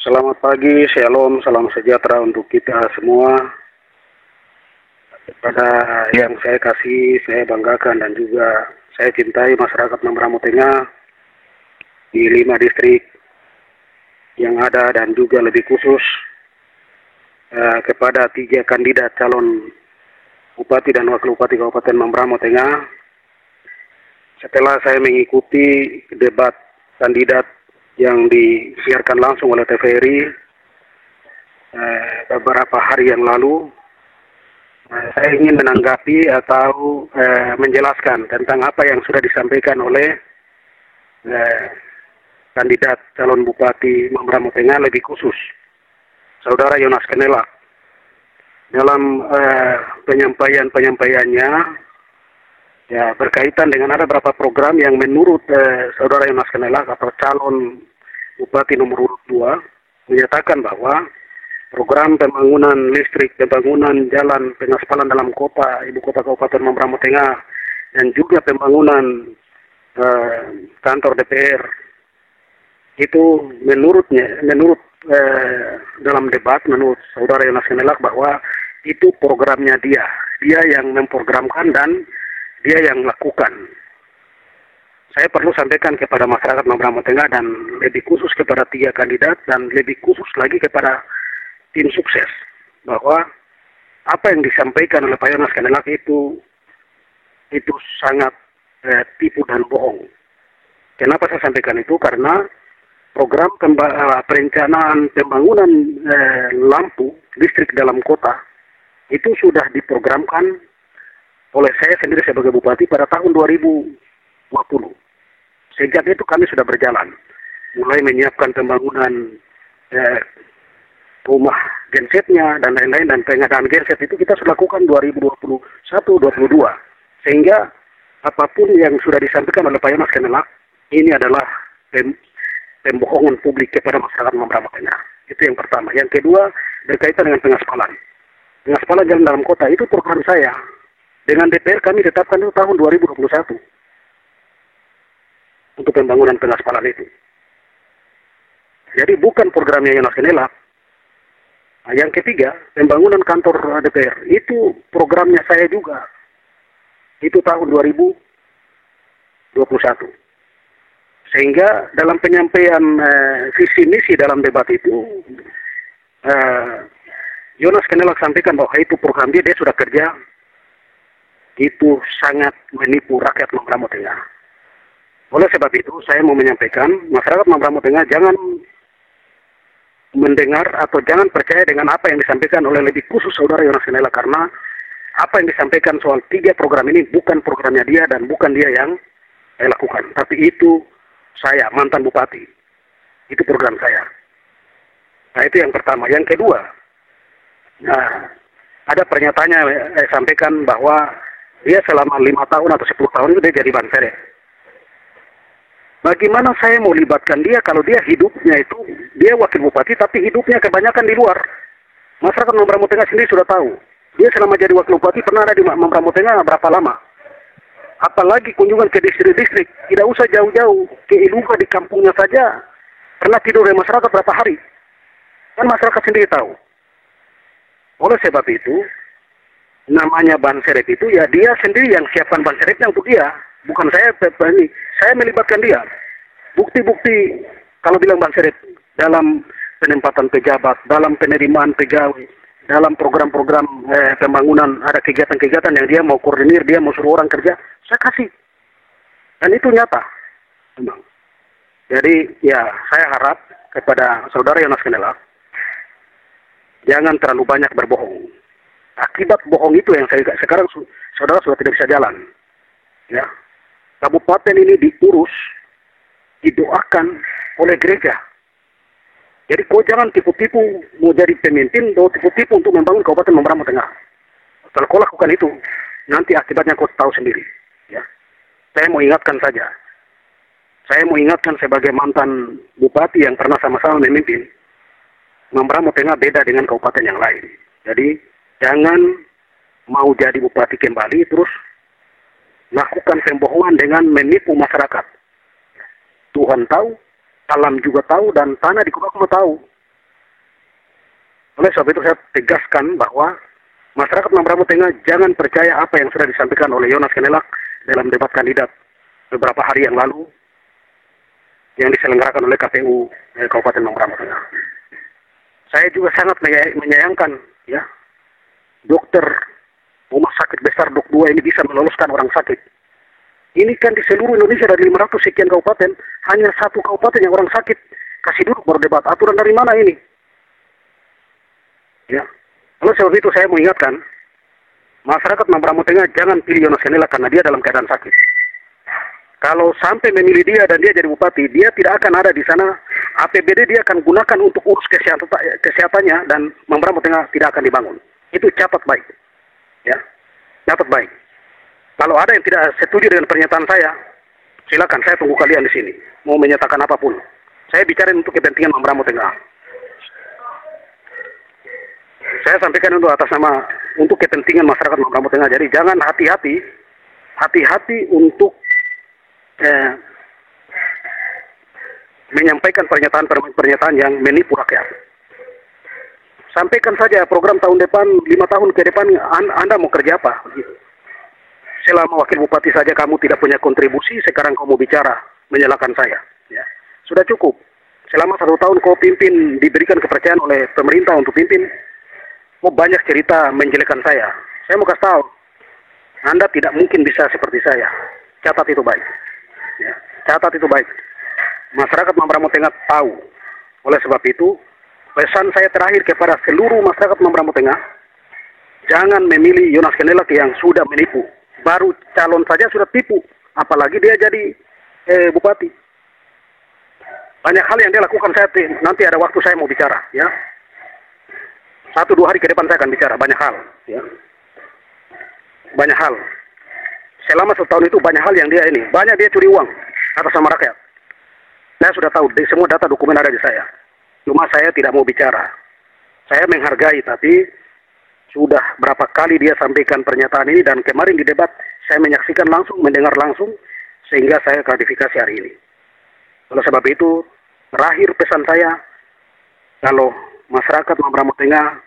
Selamat pagi, shalom, salam sejahtera untuk kita semua. Kepada yang saya kasih, saya banggakan dan juga saya cintai masyarakat Membramo Tengah di 5 distrik yang ada dan juga lebih khusus kepada 3 kandidat calon Bupati dan Wakil Bupati Kabupaten Membramo Tengah. Setelah saya mengikuti debat kandidat yang disiarkan langsung oleh TVRI beberapa hari yang lalu, saya ingin menanggapi atau menjelaskan tentang apa yang sudah disampaikan oleh kandidat calon Bupati Membramo Tengah, lebih khusus Saudara Yonas Kenelak. Dalam penyampaiannya ya berkaitan dengan ada beberapa program yang menurut Saudara Yonas Kenelak atau calon Bupati nomor urut 2 menyatakan bahwa program pembangunan listrik, pembangunan jalan pengaspalan dalam kota, ibu kota Kabupaten Membramo Tengah, dan juga pembangunan kantor DPR itu menurut dalam debat menurut Saudara Yonas Kenelak bahwa itu programnya dia yang memprogramkan dan dia yang lakukan. Saya perlu sampaikan kepada masyarakat Membramo Tengah dan lebih khusus kepada 3 kandidat dan lebih khusus lagi kepada tim sukses bahwa apa yang disampaikan oleh Pak Yonas Kenelak itu sangat tipu dan bohong. Kenapa saya sampaikan itu? Karena program perencanaan pembangunan lampu listrik dalam kota itu sudah diprogramkan oleh saya sendiri sebagai bupati pada tahun 2020. Sejak itu kami sudah berjalan, mulai menyiapkan pembangunan rumah gensetnya dan lain-lain, dan pengadaan genset itu kita sudah lakukan 2021-2022. Sehingga apapun yang sudah disampaikan oleh Pak Yonas Kenelak ini adalah pembohongan publik kepada masyarakat Membramo Tengah. Itu yang pertama. Yang kedua berkaitan dengan pengaspalan. Pengaspalan jalan dalam kota itu program saya. Dengan DPR kami tetapkan itu tahun 2021 untuk pembangunan pengaspalan itu. Jadi bukan programnya Yonas Kenelak. Nah, yang ketiga, pembangunan kantor DPR itu programnya saya juga. Itu tahun 2021. Sehingga dalam penyampaian visi misi dalam debat itu, Yonas Kenelak sampaikan bahwa itu program dia sudah kerja. Itu sangat menipu rakyat Membramo Tengah. Oleh sebab itu, saya mau menyampaikan, masyarakat Membramo Tengah jangan mendengar atau jangan percaya dengan apa yang disampaikan oleh lebih khusus Saudara Yonas Kenelak, karena apa yang disampaikan soal 3 program ini bukan programnya dia dan bukan dia yang saya lakukan. Tapi itu saya, mantan bupati. Itu program saya. Nah, itu yang pertama. Yang kedua, ada pernyataannya saya sampaikan bahwa dia selama 5 tahun atau 10 tahun itu dia jadi Banseret. Bagaimana saya mau libatkan dia kalau dia hidupnya itu, dia wakil bupati tapi hidupnya kebanyakan di luar. Masyarakat Membramo Tengah sendiri sudah tahu. Dia selama jadi wakil bupati pernah ada di Membramo Tengah berapa lama. Apalagi kunjungan ke distrik-distrik. Tidak usah jauh-jauh. Ke Iluga di kampungnya saja pernah tidur dari masyarakat berapa hari. Kan masyarakat sendiri tahu. Oleh sebab itu, namanya Banseret itu ya dia sendiri yang siapkan Banseretnya untuk dia, bukan saya. Saya melibatkan dia. Bukti-bukti kalau bilang Banseret dalam penempatan pejabat, dalam penerimaan pegawai, dalam program-program pembangunan, ada kegiatan-kegiatan yang dia mau koordinir, dia mau suruh orang kerja, saya kasih. Dan itu nyata. Memang. Jadi ya saya harap kepada Saudara Yonas Kenelak jangan terlalu banyak berbohong. Akibat bohong itu yang sekarang saudara sudah tidak bisa jalan. Ya, kabupaten ini diurus, didoakan oleh gereja. Jadi kau jangan tipu-tipu mau jadi pemimpin, atau tipu-tipu untuk membangun Kabupaten Membramo Tengah. Kalau kau lakukan itu, nanti akibatnya kau tahu sendiri. Ya, saya mau ingatkan saja. Saya mau ingatkan sebagai mantan bupati yang pernah sama-sama memimpin, Membramo Tengah beda dengan kabupaten yang lain. Jadi jangan mau jadi bupati kembali terus lakukan pembohongan dengan menipu masyarakat. Tuhan tahu, alam juga tahu, dan tanah di Kubakuma tahu Oleh sebab itu saya tegaskan bahwa masyarakat Mambramo Tengah jangan percaya apa yang sudah disampaikan oleh Yonas Kenelak dalam debat kandidat beberapa hari yang lalu yang diselenggarakan oleh KPU Kabupaten Mambramo Tengah. Saya juga sangat menyayangkan ya dokter rumah sakit besar Dok 2 ini bisa meloloskan orang sakit. Ini kan di seluruh Indonesia dari 500 sekian kabupaten, hanya satu kabupaten yang orang sakit kasih duduk baru debat. Aturan dari mana ini? Ya. Oleh sebab itu saya mengingatkan masyarakat Mambramo Tengah jangan pilih Yonas Kenelak karena dia dalam keadaan sakit. Kalau sampai memilih dia dan dia jadi bupati, dia tidak akan ada di sana. APBD dia akan gunakan untuk urus kesehatannya dan Mambramo Tengah tidak akan dibangun. Itu catat baik. Ya. Catat baik. Kalau ada yang tidak setuju dengan pernyataan saya, silakan, saya tunggu kalian di sini. Mau menyatakan apapun. Saya bicara untuk kepentingan Mambramo Tengah. Saya sampaikan untuk atas nama untuk kepentingan masyarakat Mambramo Tengah. Jadi jangan hati-hati untuk menyampaikan pernyataan yang menipu rakyat. Sampaikan saja program tahun depan, 5 tahun ke depan Anda mau kerja apa? Selama wakil bupati saja kamu tidak punya kontribusi, sekarang kamu bicara menyalahkan saya. Ya. Sudah cukup. Selama 1 tahun kau pimpin, diberikan kepercayaan oleh pemerintah untuk pimpin, kau banyak cerita menjelekkan saya. Saya mau kasih tahu, Anda tidak mungkin bisa seperti saya. Catat itu baik. Ya. Catat itu baik. Masyarakat Mambramo Tengah tahu. Oleh sebab itu, pesan saya terakhir kepada seluruh masyarakat Mambramo Tengah, jangan memilih Yonas Kenelak yang sudah menipu. Baru calon saja sudah tipu, apalagi dia jadi bupati. Banyak hal yang dia lakukan, nanti ada waktu saya mau bicara, ya. 1-2 hari ke depan saya akan bicara banyak hal, ya. Banyak hal. Selama 1 tahun itu banyak hal yang banyak dia curi uang atas nama rakyat. Saya sudah tahu, semua data dokumen ada di saya. Cuma saya tidak mau bicara. Saya menghargai, tapi sudah berapa kali dia sampaikan pernyataan ini, dan kemarin di debat saya menyaksikan langsung, mendengar langsung, sehingga saya klarifikasi hari ini. Oleh sebab itu, terakhir pesan saya, kalau masyarakat Mambramo Tengah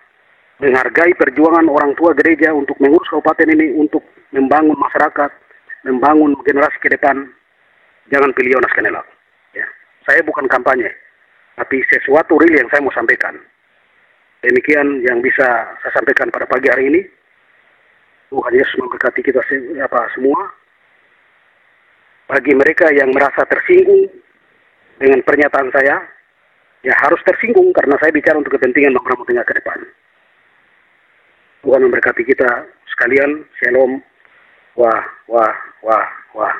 menghargai perjuangan orang tua gereja untuk mengurus kabupaten ini, untuk membangun masyarakat, membangun generasi ke depan, jangan pilih Yonas Kenelak. Ya. Saya bukan kampanye, tapi sesuatu real yang saya mau sampaikan. Demikian yang bisa saya sampaikan pada pagi hari ini. Tuhan Yesus memberkati kita semua. Bagi mereka yang merasa tersinggung dengan pernyataan saya, ya harus tersinggung karena saya bicara untuk kepentingan Mambramo Tengah ke depan. Tuhan memberkati kita sekalian. Shalom. Wah, wah, wah, wah.